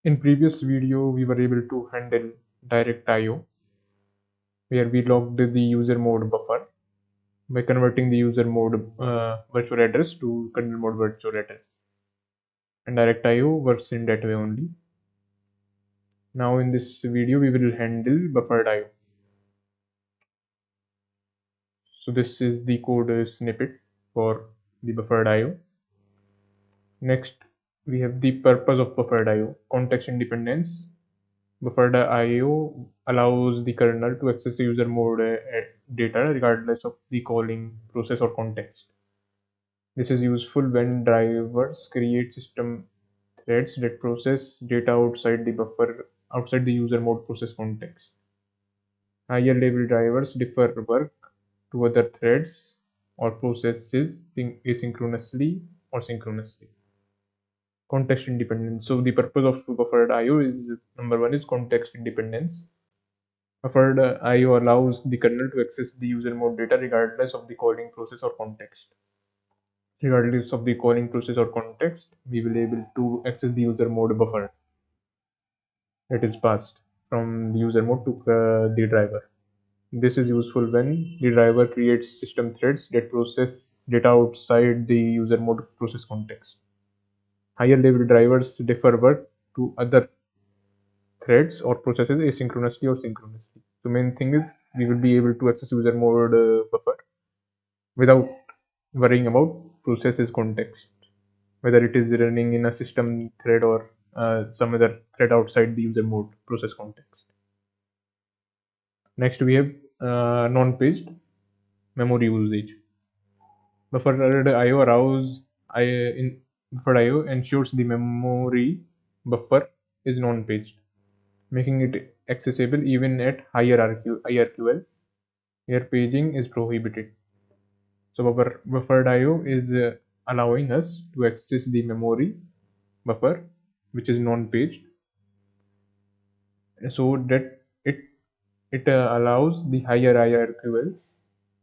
In previous video, we were able to handle direct IO, where we locked the user mode buffer by converting the user mode virtual address to kernel mode virtual address. And direct IO works in that way only. Now in this video, we will handle buffered IO. So this is the code snippet for the buffered IO. Next, we have the purpose of buffered IO, context independence. Buffered IO allows the kernel to access the user mode data regardless of the calling process or context. This is useful when drivers create system threads that process data outside the buffer, outside the user mode process context. Higher level drivers defer work to other threads or processes asynchronously or synchronously. Context independence. So the purpose of buffered IO is number one is context independence. Buffered IO allows the kernel to access the user mode data regardless of the calling process or context. Regardless of the calling process or context, we will able to access the user mode buffer that is passed from the user mode to the driver. This is useful when the driver creates system threads that process data outside the user mode process context. Higher level drivers defer work to other threads or processes asynchronously or synchronously. The main thing is we will be able to access user mode buffer without worrying about processes context, whether it is running in a system thread or some other thread outside the user mode process context. Next, we have non-paged memory usage. Buffered IO buffered IO ensures the memory buffer is non-paged, making it accessible even at higher IRQL, where paging is prohibited. So buffered IO is allowing us to access the memory buffer, which is non-paged, so that it allows the higher IRQLs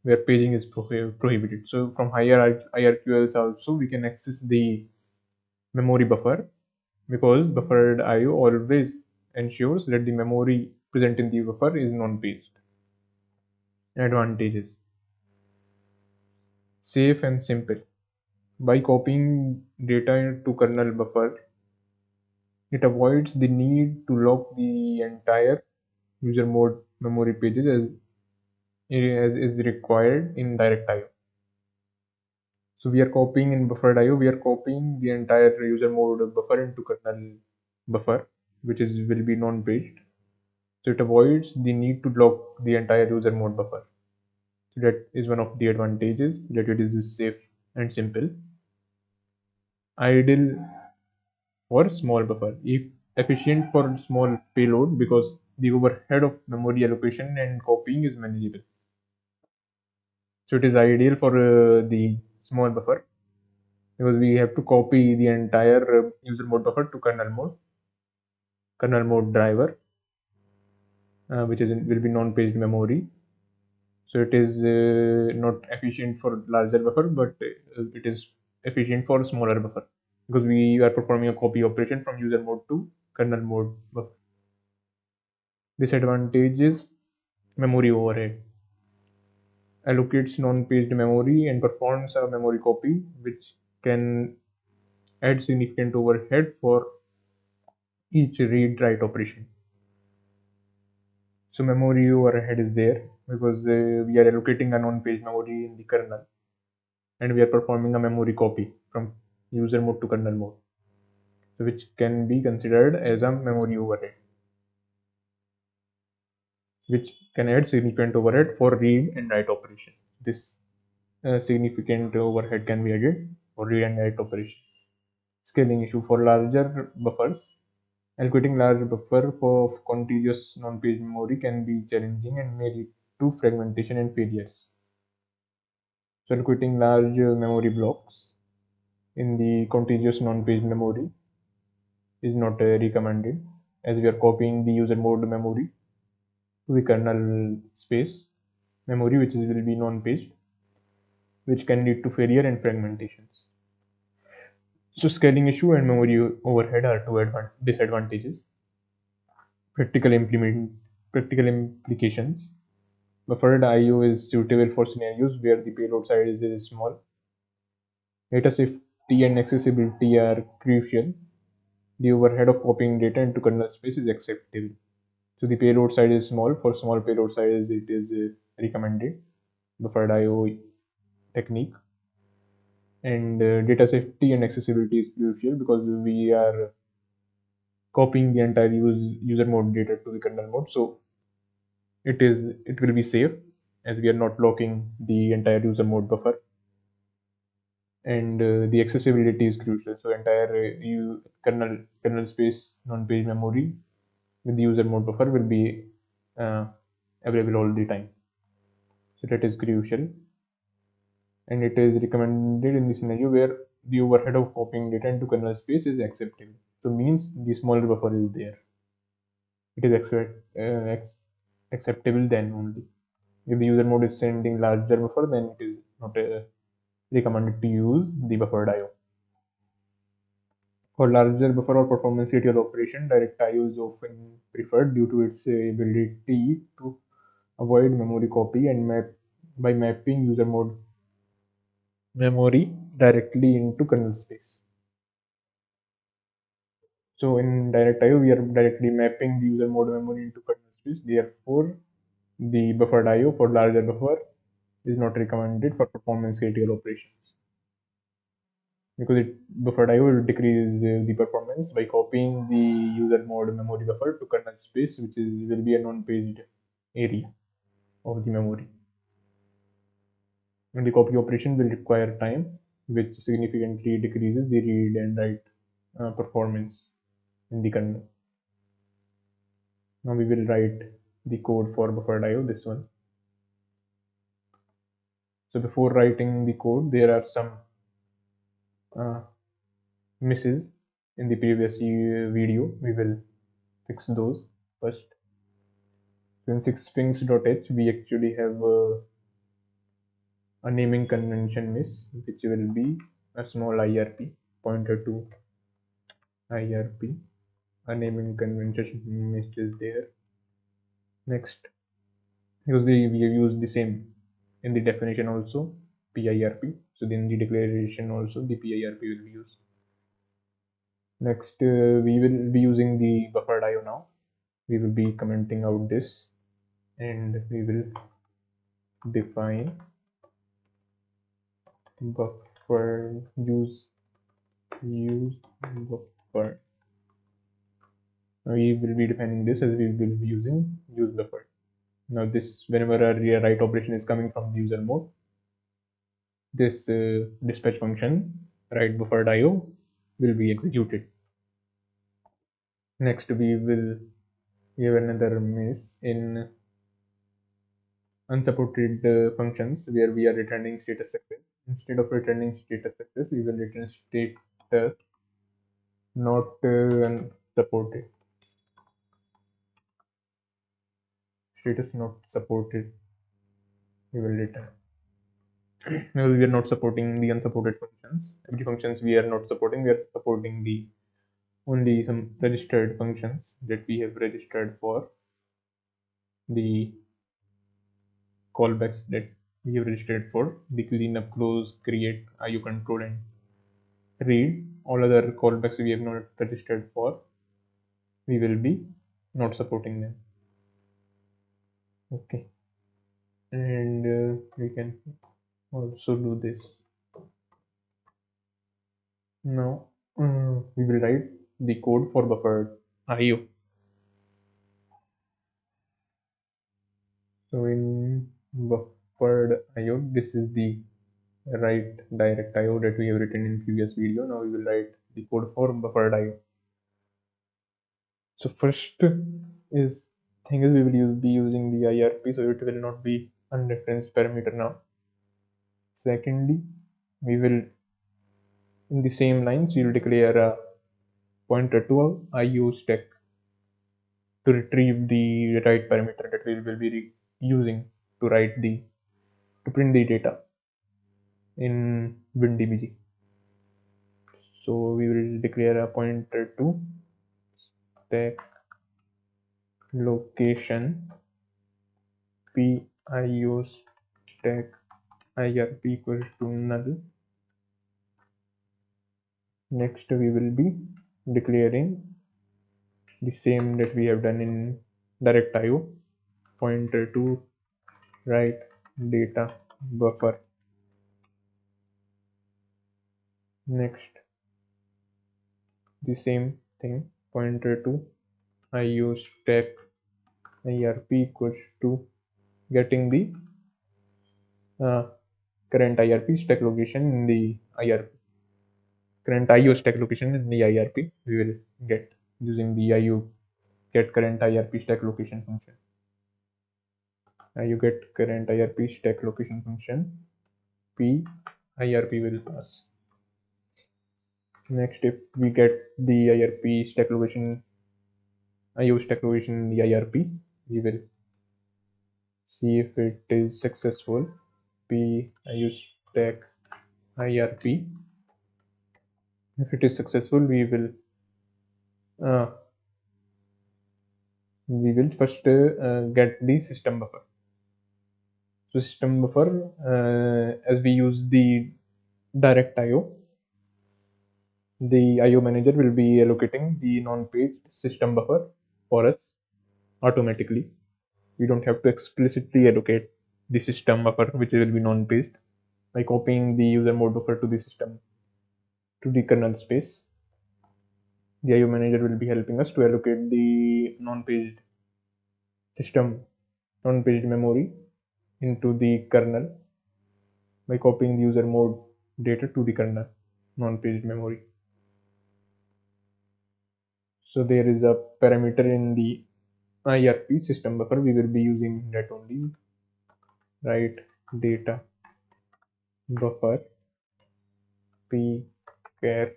where paging is prohibited. So from higher IRQLs also we can access the memory buffer, because buffered IO always ensures that the memory present in the buffer is non-paged. Advantages: safe and simple. By copying data to kernel buffer, it avoids the need to lock the entire user mode memory pages as is required in direct IO. So we are copying in buffered IO, we are copying the entire user mode buffer into kernel buffer, which is will be non-paged. So it avoids the need to lock the entire user mode buffer. So that is one of the advantages, that it is safe and simple. Ideal for small buffer, if efficient for small payload, because the overhead of memory allocation and copying is manageable. So it is ideal for the small buffer, because we have to copy the entire user mode buffer to kernel mode driver, which will be non-paged memory. So it is not efficient for larger buffer, but it is efficient for smaller buffer, because we are performing a copy operation from user mode to kernel mode buffer. Disadvantage is memory overhead. Allocates non-paged memory and performs a memory copy, which can add significant overhead for each read-write operation. So memory overhead is there because we are allocating a non-paged memory in the kernel, and we are performing a memory copy from user mode to kernel mode, so which can be considered as a memory overhead, which can add significant overhead for read and write operation. This significant overhead can be added for read and write operation. Scaling issue for larger buffers. Allocating large buffer for contiguous non-page memory can be challenging and may lead to fragmentation and failures. So allocating large memory blocks in the contiguous non-page memory is not recommended, as we are copying the user mode memory to the kernel space memory, which will be non-paged, which can lead to failure and fragmentations. So scaling issue and memory overhead are two disadvantages. Practical implement Practical implications. Buffered IO is suitable for scenarios where the payload size is small. Data safety and accessibility are crucial. The overhead of copying data into kernel space is acceptable. So the payload size is small. For small payload size, it is recommended buffered IO technique. And data safety and accessibility is crucial because we are copying the entire user mode data to the kernel mode. So it will be safe as we are not locking the entire user mode buffer. And the accessibility is crucial. So entire kernel space non-page memory with the user mode buffer will be uh, available all the time. So that is crucial, and it is recommended in the scenario where the overhead of copying data into kernel space is acceptable. So means the smaller buffer is there. It is acceptable then only. If the user mode is sending larger buffer, then it is not recommended to use the buffered IO. For larger buffer or performance critical operation, direct IO is often preferred due to its ability to avoid memory copy and by mapping user mode memory directly into kernel space. So in direct IO, we are directly mapping the user mode memory into kernel space. Therefore, the buffered IO for larger buffer is not recommended for performance critical operations because buffered IO will decrease the performance by copying the user mode memory buffer to kernel space, which will be a non-paged area of the memory. And the copy operation will require time, which significantly decreases the read and write performance in the kernel. Now we will write the code for buffered IO, this one. So before writing the code, there are some uh, misses in the previous video. We will fix those first. So in 6strings.h, we actually have a naming convention miss, which will be a small IRP pointer to IRP. A naming convention miss is there. Next, usually we use the same in the definition also, PIRP. So in the declaration also the PIRP will be used. Next, we will be using the buffered IO now. We will be commenting out this, and we will define buffer use buffer. We will be defining this as we will be using use buffer. Now this, whenever a write operation is coming from the user mode, this dispatch function write buffered IO will be executed. Next, we have another miss in unsupported functions where we are returning status success. Instead of returning status success, we will return status not unsupported. Status not supported, we will return. Because we are not supporting the unsupported functions. Every functions we are not supporting, we are supporting the only some registered functions that we have registered for the callbacks that we have registered for the cleanup, close, create, IO control, and read. All other callbacks we have not registered for, we will be not supporting them. Okay, and we can also do this. Now we will write the code for buffered IO. So in buffered IO, this is the write direct IO that we have written in previous video. Now we will write the code for buffered IO. So first is we will be using the IRP, so it will not be unreferenced parameter now. Secondly, we will in the same lines we will declare a pointer to a IO stack to retrieve the write parameter that we will be using to print the data in WinDBG. So we will declare a pointer to stack location PIO stack IRP equals to null. Next we will be declaring the same that we have done in direct IO, pointer to write data buffer. Next the same thing, pointer to IO stack IRP equals to getting the current IRP stack location in the IRP. Current IO stack location in the IRP we will get using the IO get current IRP stack location function. You get current IRP stack location function P IRP will pass. Next, if we get the IRP stack location IO stack location in the IRP, we will see if it is successful. P IO stack IRP. If it is successful, we will first get the system buffer. So system buffer, as we use the direct IO, the IO manager will be allocating the non-paged system buffer for us automatically. We don't have to explicitly allocate the system buffer, which will be non-paged, by copying the user mode buffer to the system to the kernel space. The IO manager will be helping us to allocate the non-paged system, non-paged memory into the kernel by copying the user mode data to the kernel non-paged memory. So there is a parameter in the IRP system buffer. We will be using that only. Write data buffer p char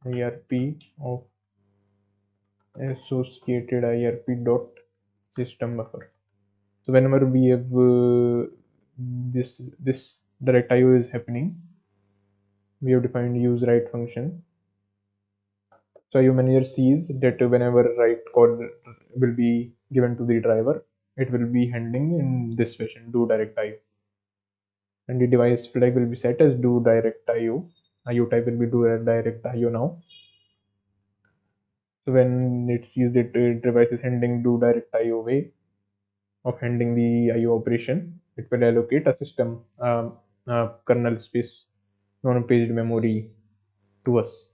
IRP of associated IRP dot system buffer. So whenever we have this direct IO is happening, we have defined use write function. So IO manager sees that whenever write call will be given to the driver, it will be handling in this fashion, do direct IO. And the device flag will be set as do direct IO. IO type will be do direct IO now. So when it sees that device is handling do direct IO way of handling the IO operation, it will allocate a system kernel space non-paged memory to us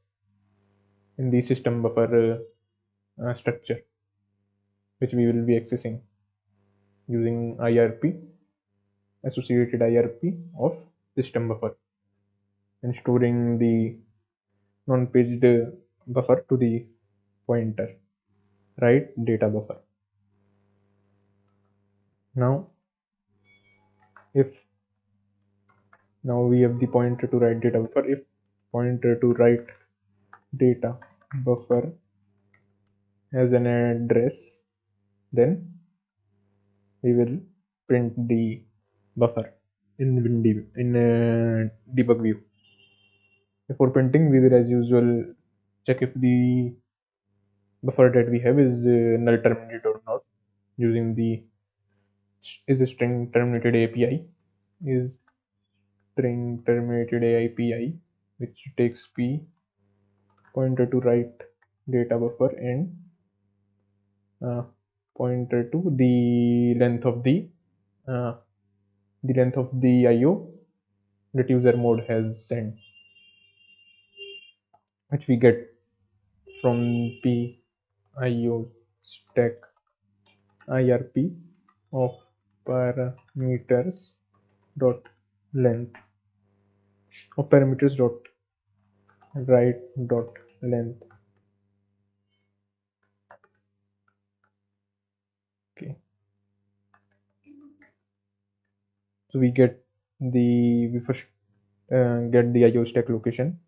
in the system buffer structure, which we will be accessing using IRP, associated IRP of system buffer, and storing the non-paged buffer to the pointer, right? Data buffer. Now, if now we have the pointer to write data buffer, if pointer to write data buffer has an address, then we will print the buffer in debug view. Before printing, we will as usual check if the buffer that we have is null terminated or not using the is string terminated API is string terminated API, which takes p pointer to write data buffer and pointer to the length of the IO that user mode has sent, which we get from p IO stack IRP of parameters dot length of parameters dot write dot length. Okay, so we first get the IO stack location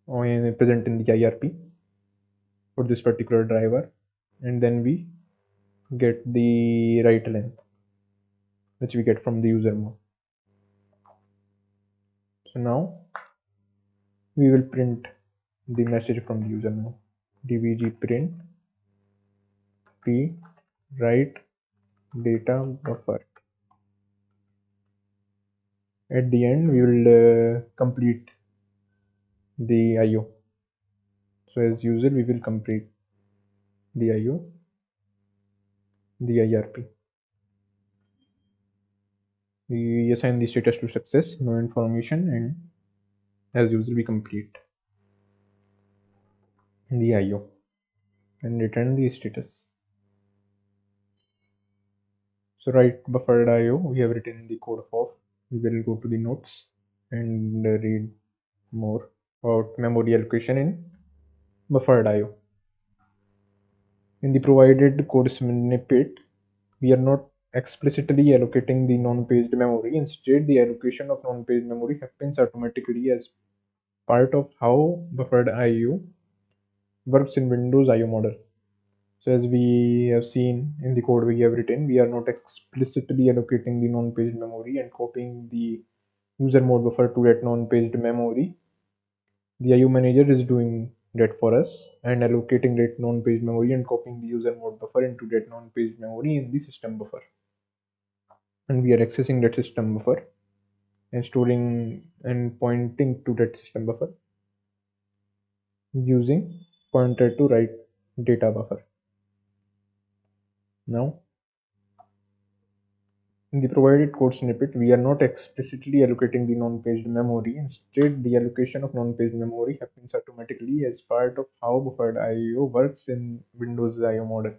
present in the IRP for this particular driver, and then we get the write length, which we get from the user mode. So now we will print the message from the user mode. dbg print p write data buffer. At the end, we will complete the IO. So as usual, we will complete the IO, the IRP. We assign the status to success, no information, and as usual, we complete the IO and return the status. So write buffered IO, we have written the code of. We will go to the notes and read more about memory allocation in buffered IO. In the provided code snippet, we are not explicitly allocating the non-paged memory. Instead, the allocation of non-paged memory happens automatically as part of how buffered IO works in Windows IO model. So as we have seen in the code we have written, we are not explicitly allocating the non-paged memory and copying the user mode buffer to that non-paged memory. The IO manager is doing that for us and allocating that non-paged memory and copying the user mode buffer into that non-paged memory in the system buffer. And we are accessing that system buffer and storing and pointing to that system buffer using pointer to write data buffer. Now, in the provided code snippet, we are not explicitly allocating the non-paged memory. Instead, the allocation of non-paged memory happens automatically as part of how buffered IO works in Windows IO model.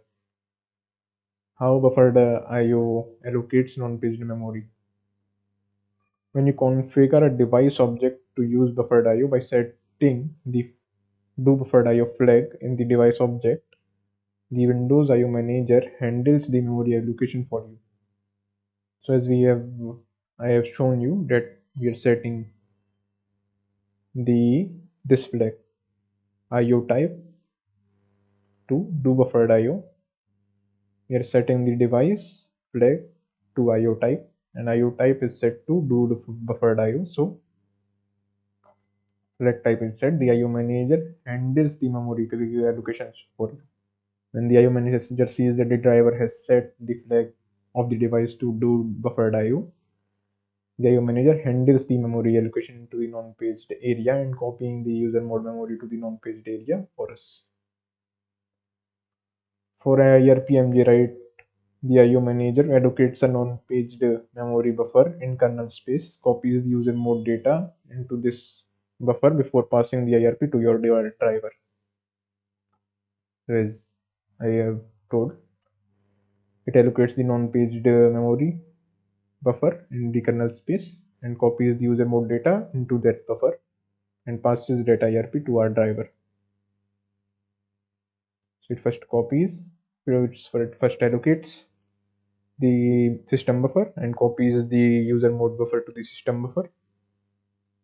How buffered IO allocates non-paged memory. When you configure a device object to use buffered IO by setting the do buffered IO flag in the device object, the Windows IO manager handles the memory allocation for you. So as I have shown you that we are setting this flag IO type to do buffered IO. We are setting the device flag to IO type, and IO type is set to do the buffered IO. So flag type is set. The IO manager handles the memory allocations for you. When the IO manager sees that the driver has set the flag of the device to do buffered IO, the IO manager handles the memory allocation to the non-paged area and copying the user mode memory to the non-paged area for us. For IRPMG write, the IO manager allocates a non-paged memory buffer in kernel space, copies the user mode data into this buffer before passing the IRP to your driver. As I have told, it allocates the non-paged memory buffer in the kernel space and copies the user mode data into that buffer and passes that IRP to our driver. So it first copies, it first allocates the system buffer and copies the user mode buffer to the system buffer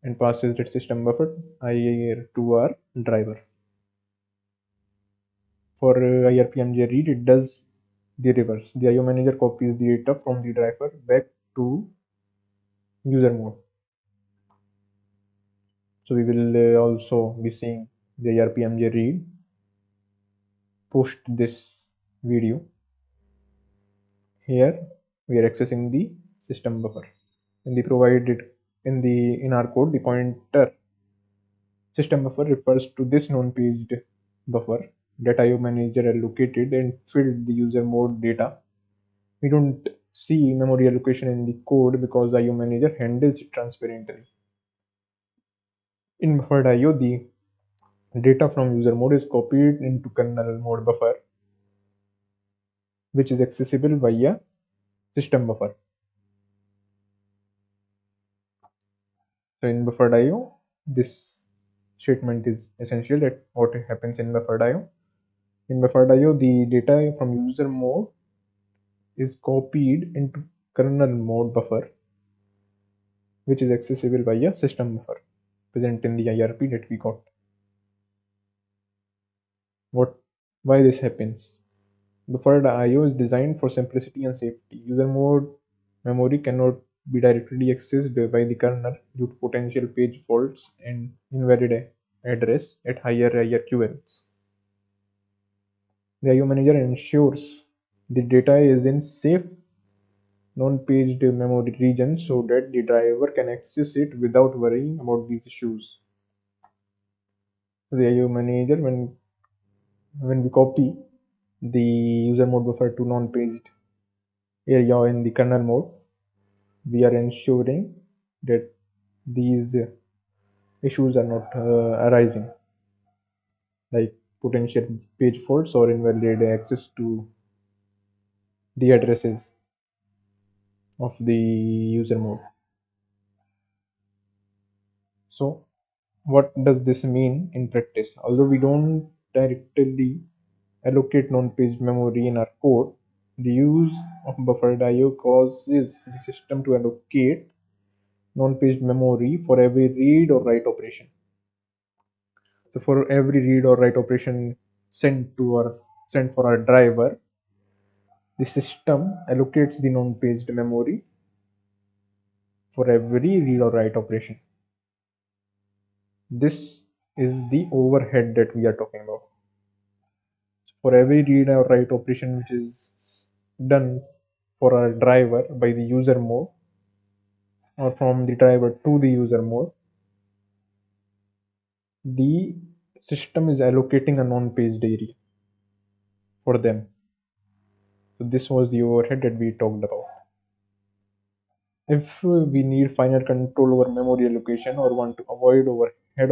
and passes that system buffer IR to our driver. For IRPMJ read, it does the reverse. The IO manager copies the data from the driver back to user mode. So we will also be seeing the IRPMJ read post this video. Here we are accessing the system buffer. In the provided in our code, the pointer system buffer refers to this non-paged buffer that IO manager allocated and filled the user mode data. We don't see memory allocation in the code because IO manager handles it transparently. In buffered IO, the data from user mode is copied into kernel mode buffer, which is accessible via system buffer. So in buffered IO, this statement is essential that what happens in buffered IO. In buffered IO, the data from user mode is copied into kernel mode buffer, which is accessible via system buffer present in the IRP that we got. Why this happens? Buffered IO is designed for simplicity and safety. User mode memory cannot be directly accessed by the kernel due to potential page faults and invalid address at higher IRQLs. The IO manager ensures the data is in safe non-paged memory region so that the driver can access it without worrying about these issues. The IO manager, when we copy the user mode buffer to non-paged area in the kernel mode, we are ensuring that these issues are not arising, like potential page faults or invalid access to the addresses of the user mode. So what does this mean in practice? Although we don't directly allocate non-paged memory in our code, the use of buffered IO causes the system to allocate non-paged memory for every read or write operation. So for every read or write operation sent for our driver, the system allocates the non-paged memory for every read or write operation. This is the overhead that we are talking about. For every read or write operation which is done for our driver by the user mode or from the driver to the user mode, the system is allocating a non-paged area for them. So this was the overhead that we talked about. If we need final control over memory allocation or want to avoid overhead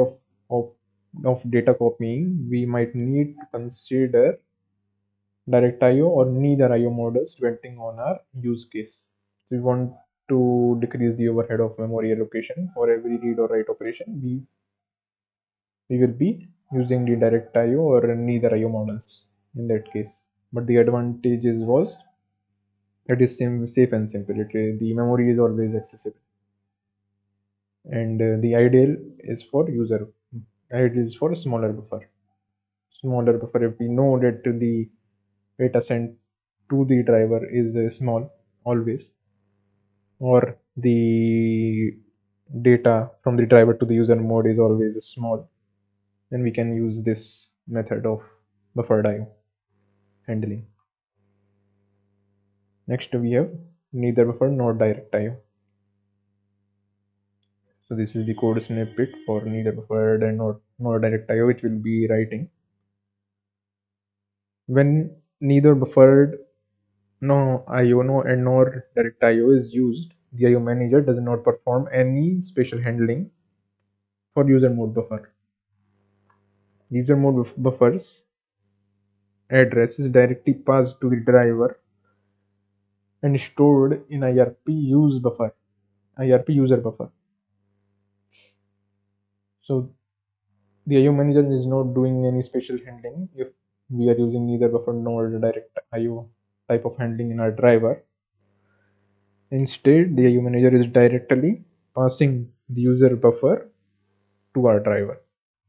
of data copying, we might need to consider direct IO or neither IO models depending on our use case. So we want to decrease the overhead of memory allocation for every read or write operation. We will be using the direct IO or neither IO models in that case. But the advantage was it is safe and simple. The memory is always accessible, and the ideal is for a smaller buffer. Smaller buffer if we know that the data sent to the driver is small always, or the data from the driver to the user mode is always small, then we can use this method of buffered IO handling. Next we have neither buffer nor direct IO. So this is the code snippet for neither buffered and nor direct IO which we'll be writing. When neither buffered no IO no and nor direct IO is used, the IO manager does not perform any special handling for user mode buffer. User mode buffer's address is directly passed to the driver and stored in IRP user buffer. So the IO manager is not doing any special handling if we are using neither buffer nor direct IO type of handling in our driver. Instead, the IO manager is directly passing the user buffer to our driver,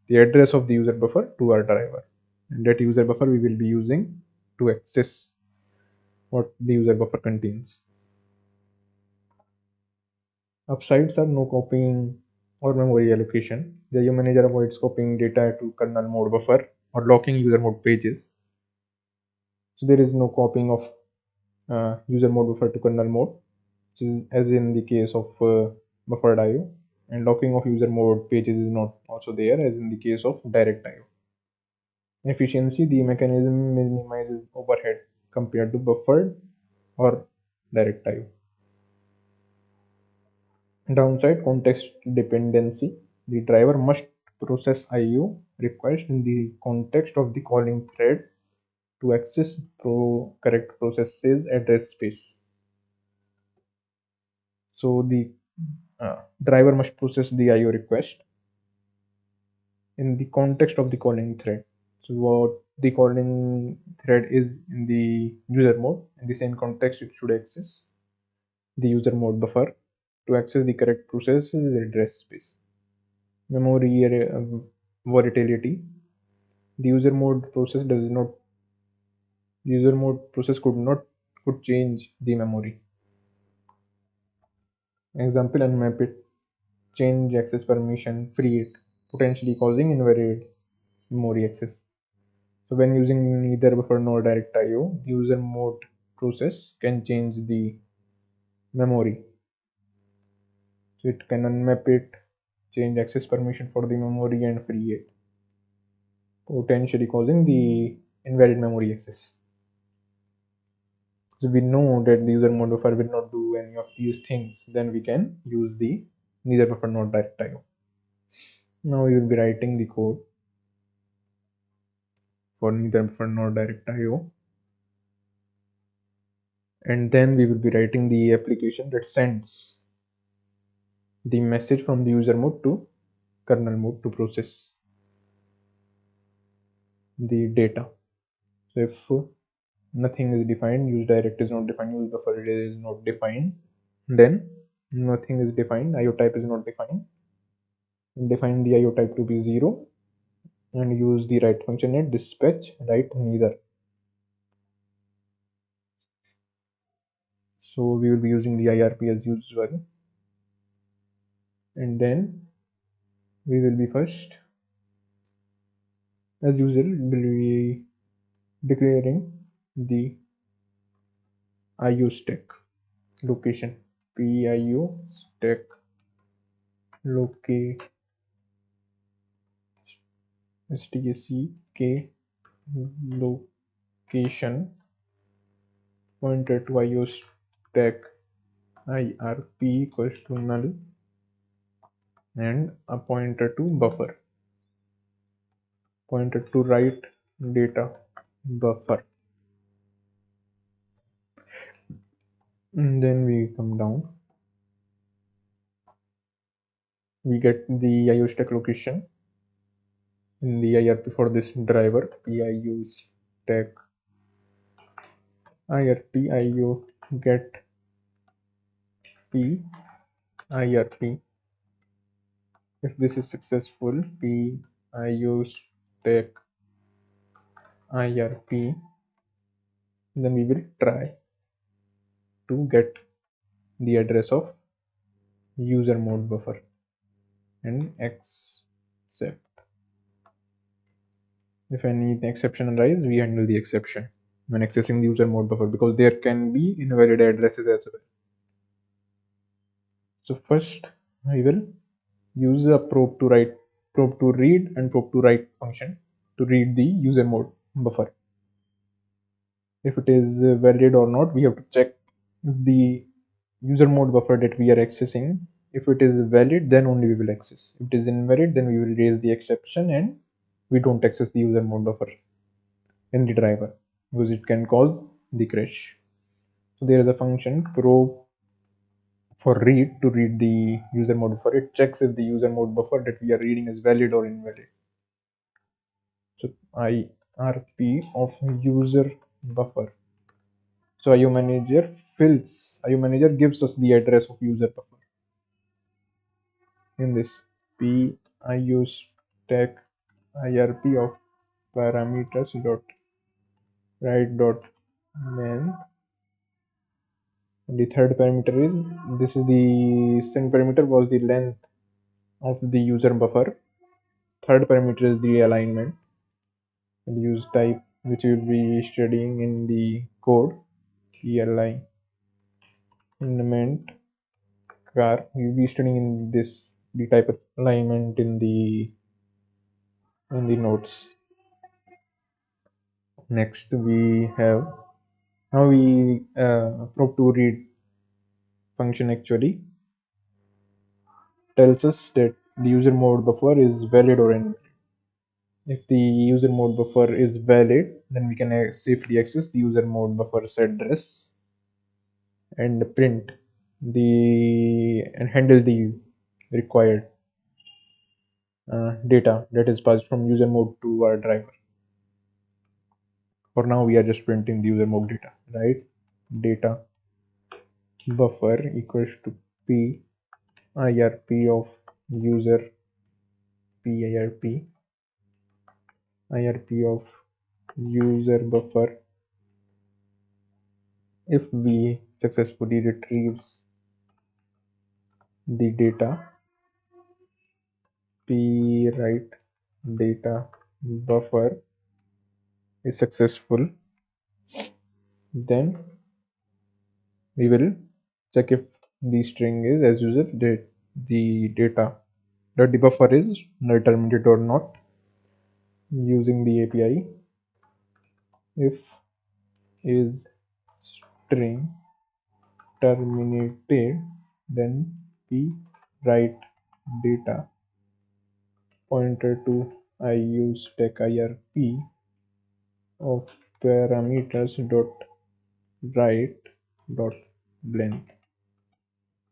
the address of the user buffer to our driver. And that user buffer we will be using to access what the user buffer contains. Upsides are no copying or memory allocation. The IO manager avoids copying data to kernel mode buffer or locking user mode pages. So there is no copying of user mode buffer to kernel mode, which is as in the case of buffered IO, and locking of user mode pages is not also there as in the case of direct IO. Efficiency, the mechanism minimizes overhead compared to buffered or direct IO. Downside, context dependency. The driver must process IO request in the context of the calling thread to access correct processes address space. So the driver must process the IO request in the context of the calling thread. So what the calling thread is in the user mode, in the same context it should access the user mode buffer to access the correct processes address space. Memory volatility. The user mode process could change the memory. Example: unmap it, change access permission, free it, potentially causing invalid memory access. So when using neither buffer nor direct IO, user mode process can change the memory. So it can unmap it, change access permission for the memory and free it, potentially causing the invalid memory access. So we know that the user mode buffer will not do any of these things, then we can use the neither buffer nor direct IO. Now we will be writing the code for neither buffer nor direct IO, and then we will be writing the application that sends the message from the user mode to kernel mode to process the data. So if nothing is defined, use direct is not defined, use buffer is not defined, then nothing is defined, IO type is not defined, and define the IO type to be 0, and use the write function at dispatch write neither. So we will be using the IRP as usual, and then we will be first, as usual, will be declaring the IO stack location, PIO stack location stack location pointer to IO stack IRP equals to null, and a pointer to buffer, pointer to write data buffer. And then we come down, we get the IO stack location in the IRP for this driver, PIO stack IRP IO get P IRP. If this is successful, PIO stack IRP, then we will try to get the address of user mode buffer and accept. If any exception arises, we handle the exception when accessing the user mode buffer, because there can be invalid addresses as well. So first I will use a probe to read and probe to write function to read the user mode buffer. If it is valid or not, we have to check the user mode buffer that we are accessing. If it is valid, then only we will access. If it is invalid, then we will raise the exception and we don't access the user mode buffer in the driver, because it can cause the crash. So there is a function probe for read to read the user mode buffer. It checks if the user mode buffer that we are reading is valid or invalid. So IRP of user buffer. So IO manager gives us the address of user buffer. In this PIO stack IRP of parameters dot write dot length. The third parameter is, this is the second parameter was the length of the user buffer. Third parameter is the alignment. And use type, which we will be studying in the code, alignment car. We will be studying in this the type of alignment in the notes. Next we have, now we probe to read function actually tells us that the user mode buffer is valid or invalid. If the user mode buffer is valid, then we can safely access the user mode buffer's address and print and handle the required data that is passed from user mode to our driver. For now, we are just printing the user mode data, right? Data buffer equals to P IRP of user PIRP IRP of user buffer. If we successfully retrieves the data p write data buffer is successful, then we will check if the string is as usual the data that the buffer is null terminated or not. Using the API, if is string terminated, then we write data pointer to IU stack IRP of parameters dot write dot length.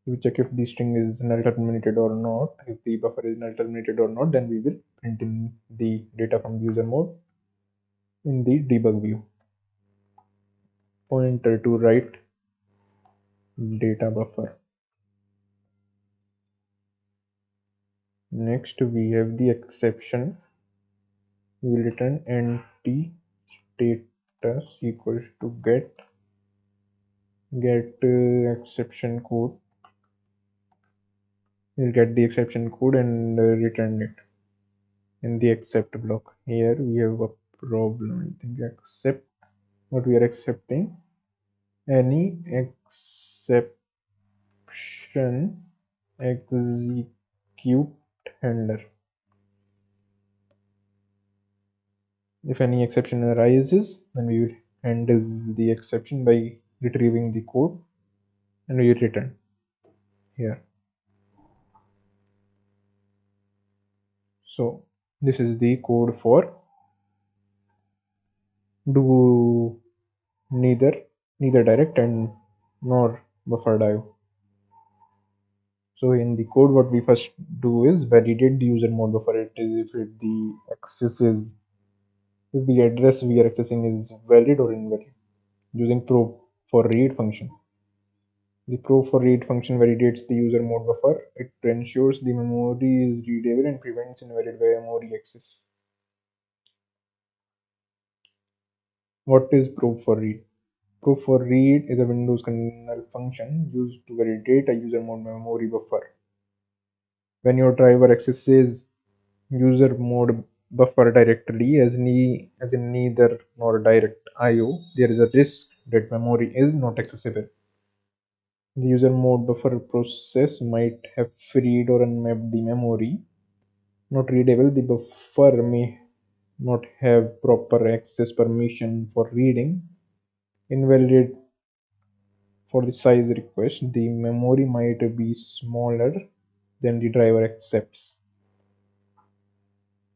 We check if the string is null terminated or not. If the buffer is null terminated or not, then we will print in the data from the user mode in the debug view. Pointer to write data buffer. Next we have the exception. We will return empty status equals to get exception code. We'll get the exception code and return it in the accept block. Here we have a problem. I think accept what we are accepting. Any exception execute handler. If any exception arises, then we will handle the exception by retrieving the code and we return here. So this is the code for do neither direct and nor buffered IO. So in the code, what we first do is validate the user mode buffer. It is if the access is if the address we are accessing is valid or invalid using probe for read function. The probe for read function validates the user mode buffer. It ensures the memory is readable and prevents invalid memory access. What is probe for read? Probe for read is a Windows kernel function used to validate a user mode memory buffer. When your driver accesses user mode buffer directly as in neither nor direct IO, there is a risk that memory is not accessible. The user mode buffer process might have freed or unmapped the memory. Not readable, the buffer may not have proper access permission for reading. Invalid for the size request, the memory might be smaller than the driver accepts.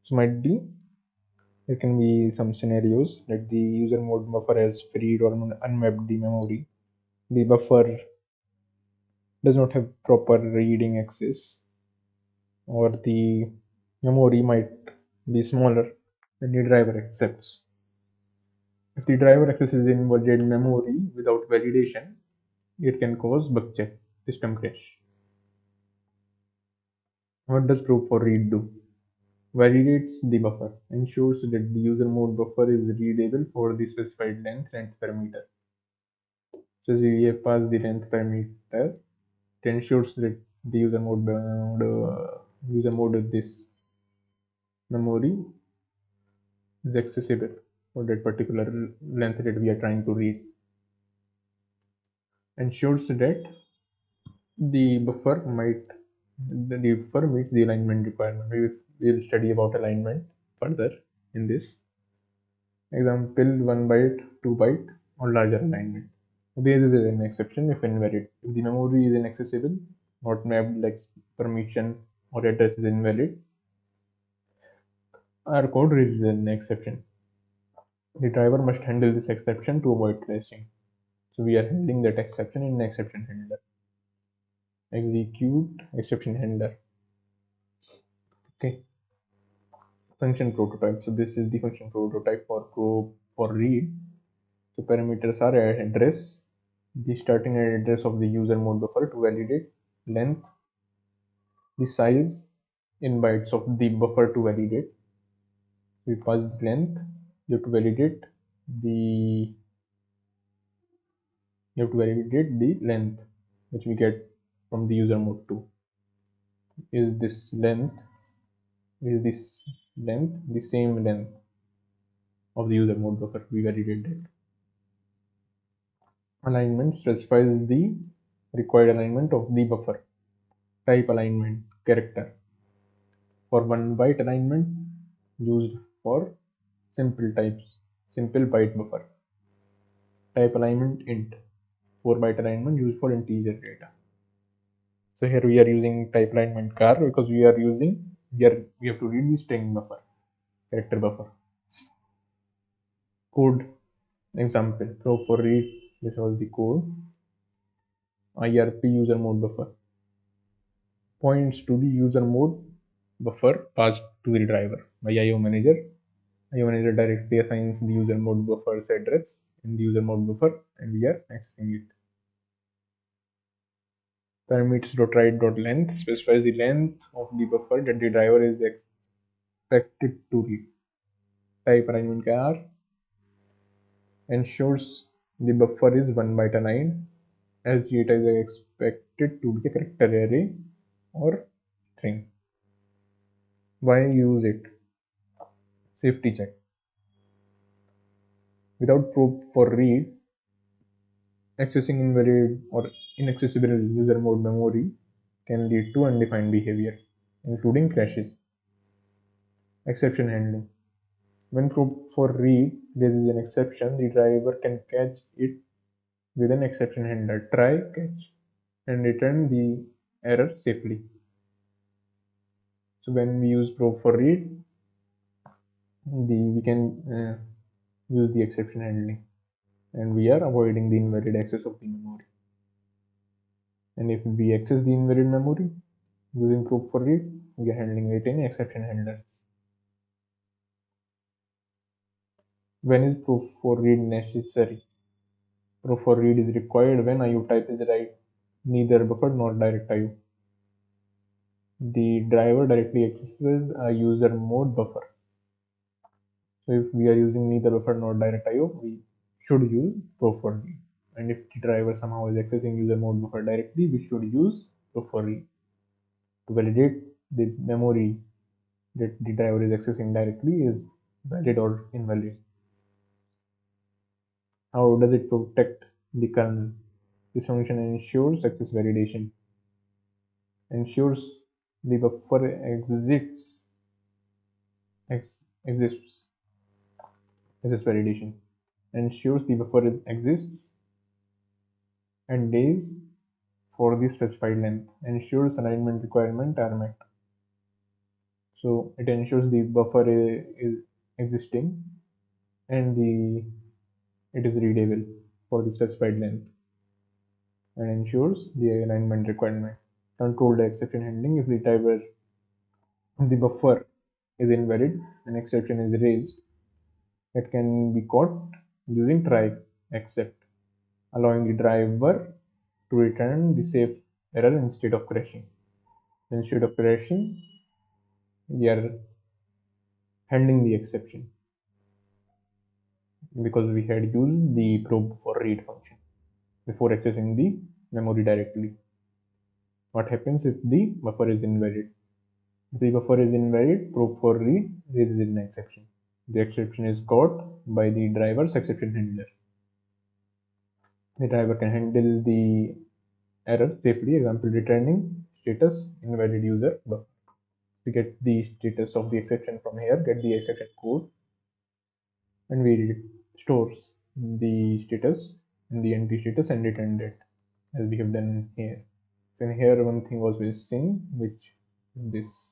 So might be there can be some scenarios that the user mode buffer has freed or unmapped the memory. The buffer does not have proper reading access, or the memory might be smaller than the driver accepts. If the driver accesses invalid memory without validation, it can cause bug check, system crash. What does probe for read do? Validates the buffer, ensures that the user mode buffer is readable for the specified length parameter. So we have passed the length parameter. It ensures that the user mode of this memory is accessible for that particular length that we are trying to read. Ensures that the buffer meets the alignment requirement. We will study about alignment further in this example. 1 byte, 2 byte, or larger alignment. This is an exception if invalid. If the memory is inaccessible, not mapped like permission, or address is invalid, our code raises an exception. The driver must handle this exception to avoid crashing. So we are handling that exception in exception handler. Execute exception handler. Okay. Function prototype. So this is the function prototype for read. So parameters are address, the starting address of the user mode buffer to validate, length, the size in bytes of the buffer to validate. We pass the length. You have to validate the length which we get from the user mode 2. is this length, the same length of the user mode buffer. We validated it. Alignment specifies the required alignment of the buffer. Type alignment character. For 1 byte alignment used for simple byte buffer. Type alignment int. 4 byte alignment used for integer data. So here we are using type alignment char because we have to read the string buffer, character buffer. Code example. So for read, this was the code. IRP user mode buffer points to the user mode buffer passed to the driver by IO manager. IO manager directly assigns the user mode buffer's address in the user mode buffer, and we are accessing it. Parameters.write.length specifies the length of the buffer that the driver is expected to read. Type alignment char ensures the buffer is 1 byte aligned as data is expected to be a character array or string. Why use it? Safety check. Without probe for read, accessing invalid or inaccessible user mode memory can lead to undefined behavior, including crashes. Exception handling. When probe for read raises an exception, the driver can catch it with an exception handler, try, catch, and return the error safely. So when we use probe for read, we can use the exception handling, and we are avoiding the invalid access of the memory. And if we access the invalid memory using probe for read, we are handling it in exception handlers. When is probe for read necessary? Probe for read is required when IO type is right, neither buffer nor direct IO. The driver directly accesses a user mode buffer. So if we are using neither buffer nor direct IO, we should use probe for read. And if the driver somehow is accessing user mode buffer directly, we should use probe for read to validate the memory that the driver is accessing directly is valid or invalid. How does it protect the kernel? This function ensures access validation, ensures the buffer exists, access validation, ensures the buffer exists and days for the specified length, ensures alignment requirement are met. So it ensures the buffer is existing and it is readable for the specified length, and ensures the alignment requirement. Control the exception handling. If the buffer is invalid, an exception is raised. It can be caught using try except, allowing the driver to return the safe error instead of crashing. Instead of crashing, we are handling the exception because we had used the probe for read function before accessing the memory directly. What happens if the buffer is invalid? If the buffer is invalid, probe for read raises an exception. The exception is caught by the driver's exception handler. The driver can handle the error safely, example returning status invalid user buffer. We get the status of the exception from here, get the exception code, and we stores the status in the entry status and return it as we have done here. Then here one thing was missing, which is this,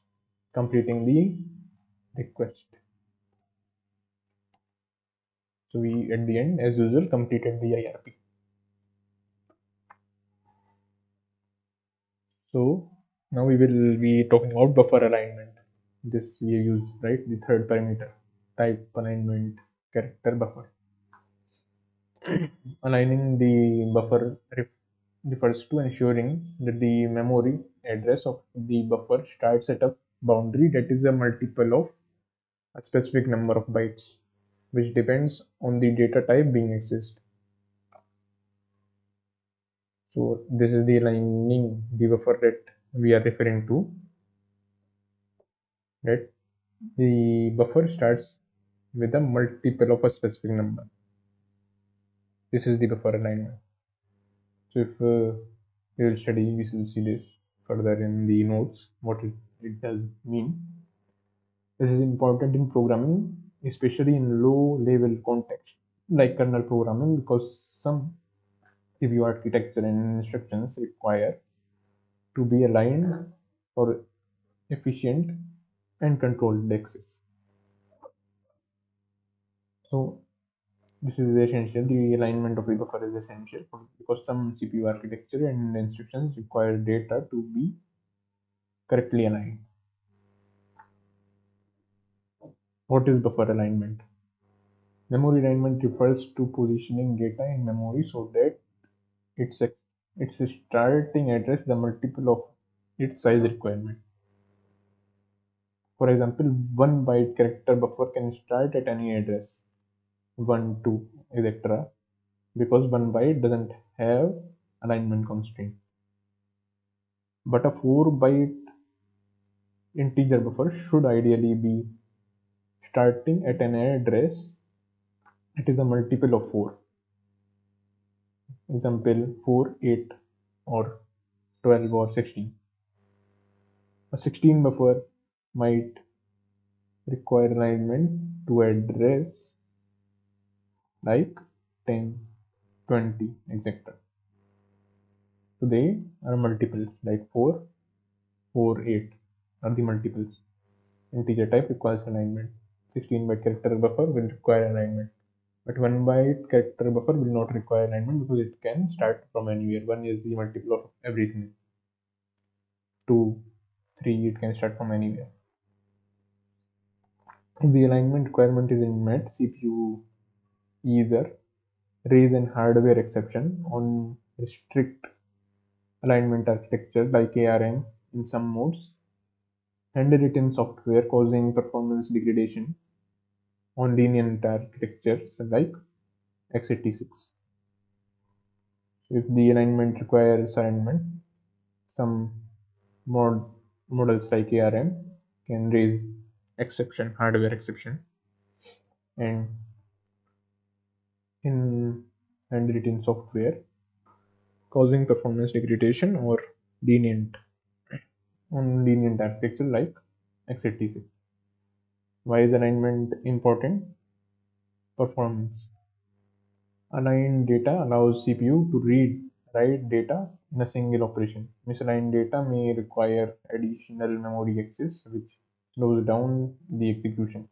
completing the request. So we at the end, as usual, completed the IRP. So now we will be talking about buffer alignment. This we use, right, the third parameter, type alignment character buffer. Aligning the buffer refers to ensuring that the memory address of the buffer starts at a boundary that is a multiple of a specific number of bytes, which depends on the data type being accessed. So this is the aligning the buffer that we are referring to. that the buffer starts with a multiple of a specific number. This is the buffer alignment. So if you will study, we will see this further in the notes, what it does mean. This is important in programming, especially in low level context like kernel programming, because some CPU architecture and instructions require to be aligned for efficient and controlled access. So this is essential. The alignment of the buffer is essential because some CPU architecture and instructions require data to be correctly aligned. What is buffer alignment? Memory alignment refers to positioning data in memory so that its starting address the multiple of its size requirement. For example, 1 byte character buffer can start at any address 1, 2, etc. because 1 byte doesn't have alignment constraint. But a 4 byte integer buffer should ideally be starting at an address it is a multiple of 4. Example 4, 8 or 12 or 16. A 16 buffer might require alignment to address like 10, 20, etc. So they are multiples like 4, 4, 8 are the multiples. Integer type requires alignment. 16 byte character buffer will require alignment. But 1 byte character buffer will not require alignment because it can start from anywhere. 1 is the multiple of everything. 2, 3, it can start from anywhere. If the alignment requirement isn't met, CPU either raise an hardware exception on strict alignment architecture like ARM in some modes, handwritten software causing performance degradation on lenient architectures like x86. If the alignment requires alignment, some models like ARM can raise hardware exception, and in handwritten software causing performance degradation or lenient on lenient architecture like x86. Why is alignment important? Performance. Aligned data allows CPU to write data in a single operation. Misaligned data may require additional memory access, which slows down the execution.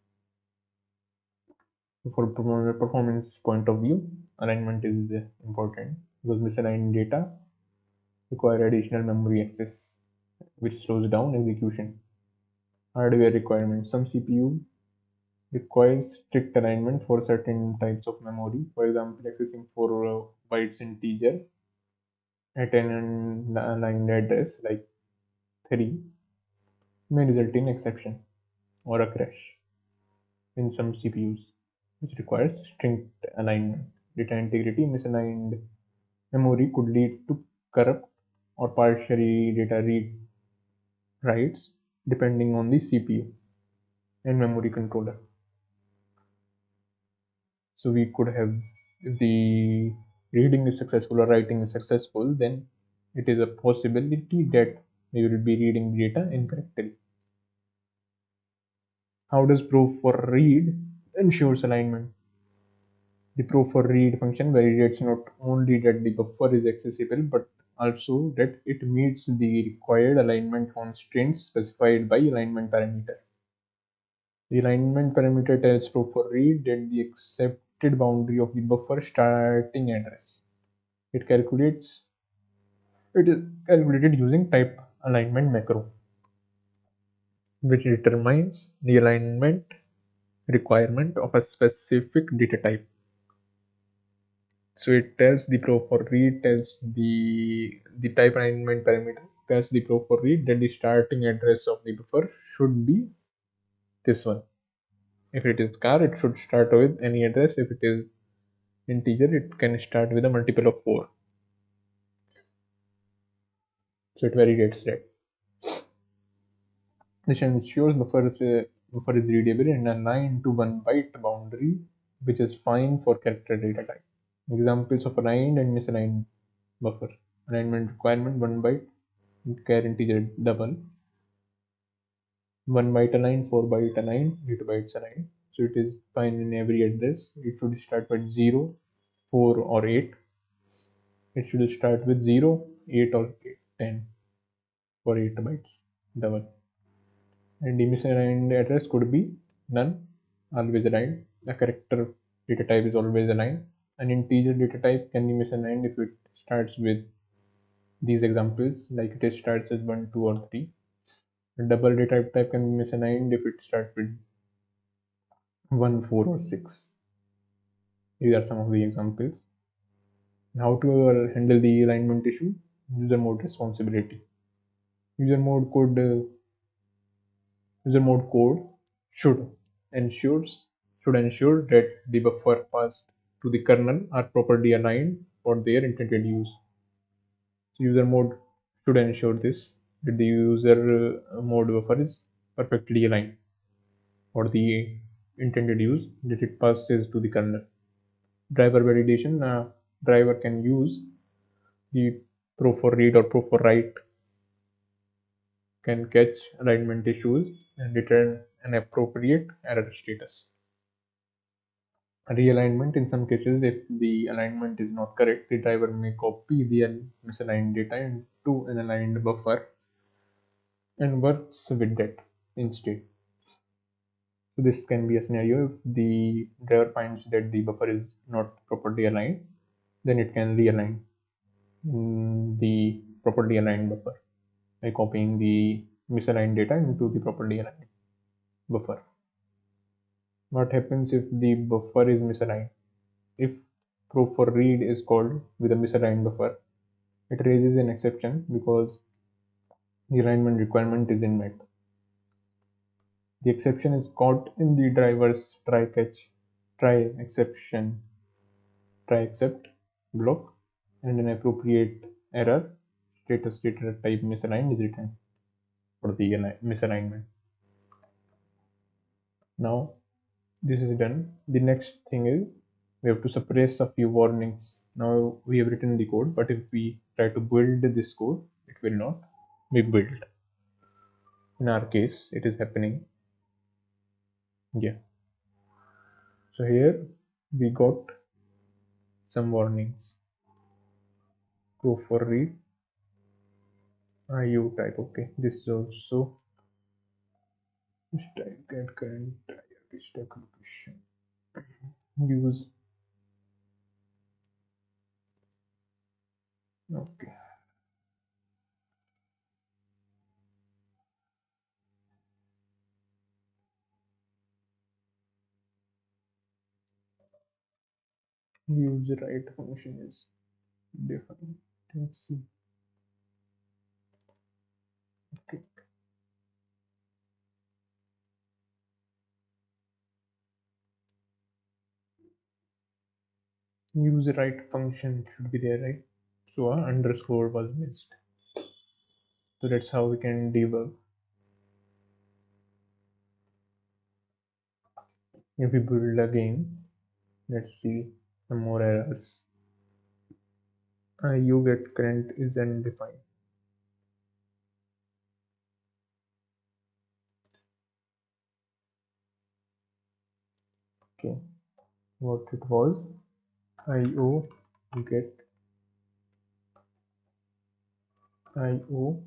For performance point of view, alignment is important because misaligned data require additional memory access, which slows down execution. Hardware requirements. Some CPU requires strict alignment for certain types of memory. For example, accessing 4 bytes integer at an aligned address like 3 may result in exception or a crash in some CPUs, which requires strict alignment. Data integrity. Misaligned memory could lead to corrupt or partially data read writes depending on the CPU and memory controller. So we could have, if the reading is successful or writing is successful, then it is a possibility that we will be reading data incorrectly. How does proof for read ensures alignment? The proof for read function validates not only that the buffer is accessible but also that it meets the required alignment constraints specified by alignment parameter. The alignment parameter tells proof for read that the accepted boundary of the buffer starting address. It calculates It is calculated using type alignment macro, which determines the alignment requirement of a specific data type. So it tells the proof for read, tells the type alignment parameter, tells the proof for read that the starting address of the buffer should be this one. If it is char, it should start with any address. If it is integer, it can start with a multiple of 4. So it validates that. This ensures buffer is readable and aligned to 1 byte boundary, which is fine for character data type. Examples of aligned and misaligned buffer. Alignment requirement 1 byte, char integer double. 1 byte aligned, 4 byte aligned, 8 bytes aligned. So it is fine in every address. It should start with 0, 4, or 8. It should start with 0, 8, or 10 for 8 bytes double. And the misaligned address could be none, always aligned. The character data type is always aligned. An integer data type can be misaligned if it starts with these examples, like it starts as 1, 2, or 3. A double data type can be misaligned if it starts with 1, 4, or 6. These are some of the examples. How to handle the alignment issue? User mode responsibility. User mode code should ensure that the buffer passed to the kernel are properly aligned for their intended use. So user mode should ensure this, that the user mode buffer is perfectly aligned for the intended use, that it passes to the kernel. Driver validation. Driver can use the pro for read or pro for write, can catch alignment issues and return an appropriate error status. Realignment. In some cases, if the alignment is not correct, the driver may copy the misaligned data into an aligned buffer and works with that instead. So this can be a scenario if the driver finds that the buffer is not properly aligned, then it can realign the properly aligned buffer by copying the misaligned data into the properly aligned buffer. What happens if the buffer is misaligned? If proof for read is called with a misaligned buffer, it raises an exception because the alignment requirement isn't met. The exception is caught in the driver's try except block, and an appropriate error status data type misaligned is written for the misalignment. Now this is done. The next thing is we have to suppress a few warnings. Now we have written the code, but if we try to build this code, it will not be built. In our case, it is happening. Yeah. So here we got some warnings. Go for read. IU type. Okay. This is also stack get current stack location. Use. Okay. Use write function is defined. Let's see. Okay. Use write function should be there, right? So a underscore was missed. So that's how we can debug. If we build again, let's see some more errors. You get current is undefined. Okay, what it was? IO get IO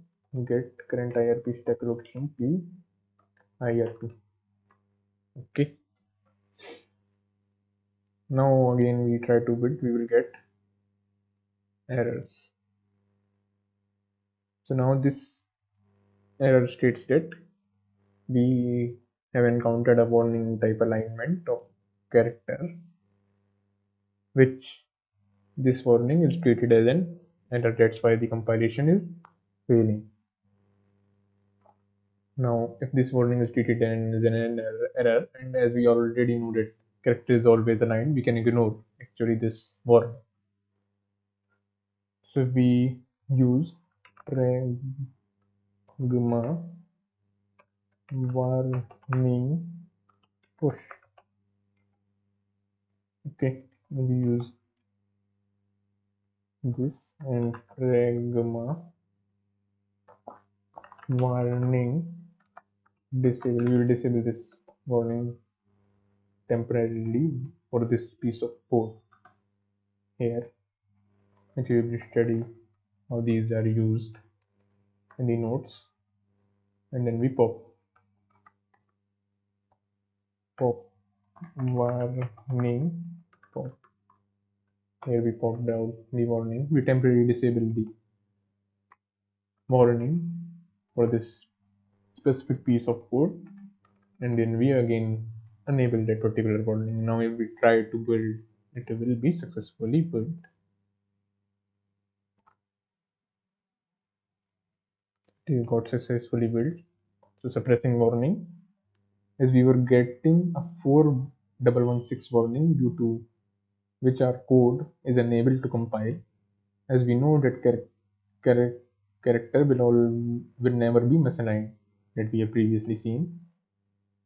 get current IRP stack location P IRP. Okay. Now again we try to build, we will get errors. So now this error states that we have encountered a warning type alignment of character, which this warning is treated as an error. That's why the compilation is failing. Now, if this warning is treated as an error, and as we already know that character is always aligned, we can ignore actually this warning. So if we use pragma warning push. Okay, we use this, and pragma warning disable. We will disable this warning temporarily for this piece of code here, which we will study how these are used in the notes. And then we pop warning pop. Here we popped out the warning. We temporarily disable the warning for this specific piece of code, and then we again enable that particular warning. Now if we try to build, it will be successfully built. It got successfully built. So suppressing warning, as we were getting a 4116 warning, due to which our code is unable to compile, as we know that character will never be misaligned that we have previously seen.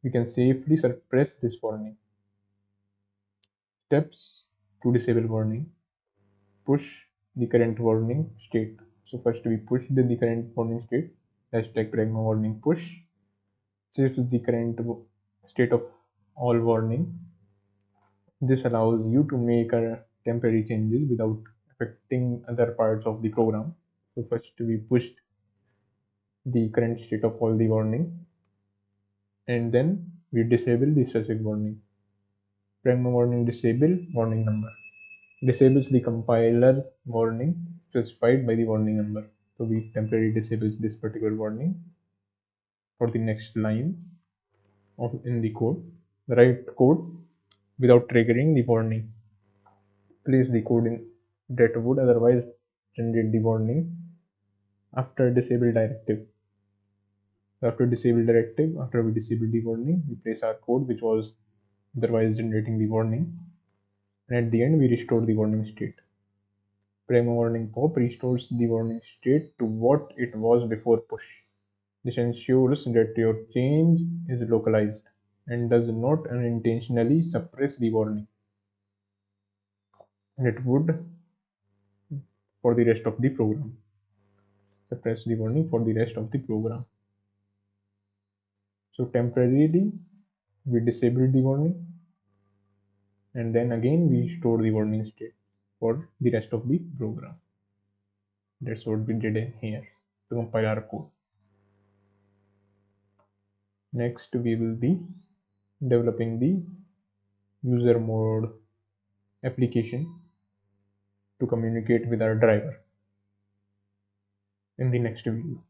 We can safely suppress this warning. Steps to disable warning: push the current warning state. So first we push the current warning state, hashtag pragma warning push, saves the current state of all warning. This allows you to make temporary changes without affecting other parts of the program. So first we pushed the current state of all the warning, and then we disable the specific warning. Pragma warning disable warning number disables the compiler warning specified by the warning number. So we temporarily disables this particular warning for the next lines in the code. Write code without triggering the warning. Place the code in that would otherwise generate the warning after disable directive. After we disable the warning, we place our code which was otherwise generating the warning, and at the end we restore the warning state. Pragma warning pop restores the warning state to what it was before push. This ensures that your change is localized and does not unintentionally suppress the warning. And it would for the rest of the program. Suppress the warning for the rest of the program. So temporarily we disable the warning, and then again we store the warning state for the rest of the program. That's what we did in here to compile our code. Next we will be developing the user mode application to communicate with our driver in the next video.